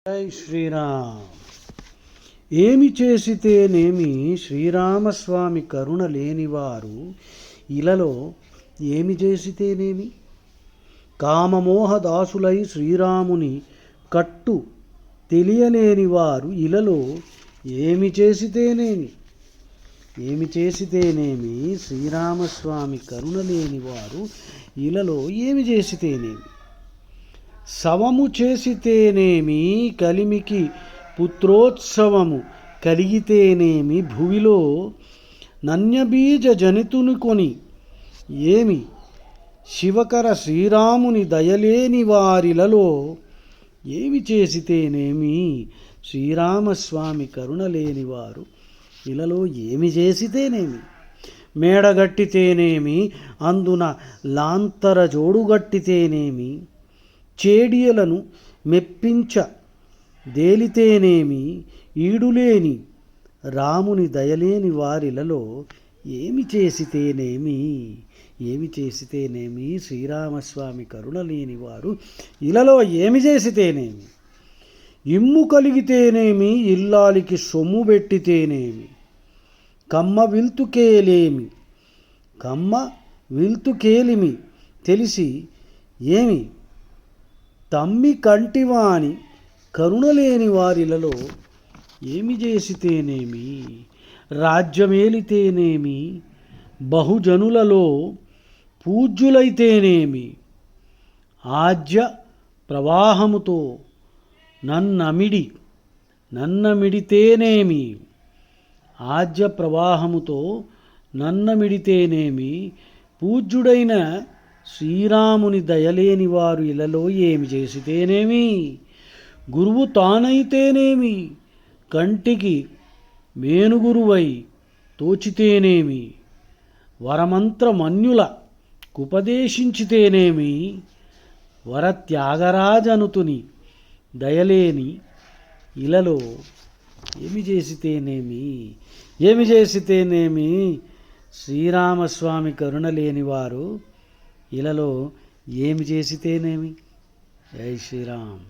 జై శ్రీరామ్. ఏమి చేసితేనేమి శ్రీరామస్వామి కరుణ లేనివారు ఇలలో ఏమి చేసితేనేమి? కామమోహ దాసులై శ్రీరాముని కట్టు తెలియలేని వారు ఇలలో ఏమి చేసితేనేమి? ఏమి చేసితేనేమి శ్రీరామస్వామి కరుణ లేనివారు ఇలలో ఏమి చేసితేనేమి? సవము చేసితేనేమి కలిమికి పుత్రోత్సవము కలిగితేనేమి భువిలో నన్యబీజ జనితుని కొని ఏమి శివకర శ్రీరాముని దయలేని వారిలలో ఏమి చేసితేనేమి శ్రీరామస్వామి కరుణ లేనివారు ఇలలో ఏమి చేసితేనేమి? మేడగట్టితేనేమి అందున లాంతర జోడుగట్టితేనేమి చేడియలను మెప్పించ దేలితేనేమి ఈడులేని రాముని దయలేని వారిలలో ఏమి చేసితేనేమి? ఏమి చేసితేనేమి శ్రీరామస్వామి కరుణ లేని వారు ఇలలో ఏమి చేసితేనేమి? ఇమ్ము కలిగితేనేమి ఇల్లాలికి సొమ్ము పెట్టితేనేమి కమ్మ విల్తుకేలిమి తెలిసి ఏమి తమ్మి కంటివాని కరుణలేని వారిలలో ఏమి చేసితేనేమి? రాజ్యమేలితేనేమి బహుజనులలో పూజ్యులైతేనేమి ఆజ్య ప్రవాహముతో నన్నమిడితేనేమి ఆజ్య ప్రవాహముతో నన్నమిడితేనేమి పూజ్యుడైన శ్రీరాముని దయలేని వారు ఇలలో ఏమి చేసితేనేమి? గురువు తానైతేనేమి కంటికి మేనుగురువై తోచితేనేమి వరమంత్రమన్యుల కుపదేశించితేనేమి వరత్యాగరాజనుతుని దయలేని ఇలలో ఏమి చేసితేనేమి? ఏమి చేసితేనేమి శ్రీరామస్వామి కరుణ లేనివారు ఇలలో ఏమి చేసితేనేమి? జై శ్రీరామ్.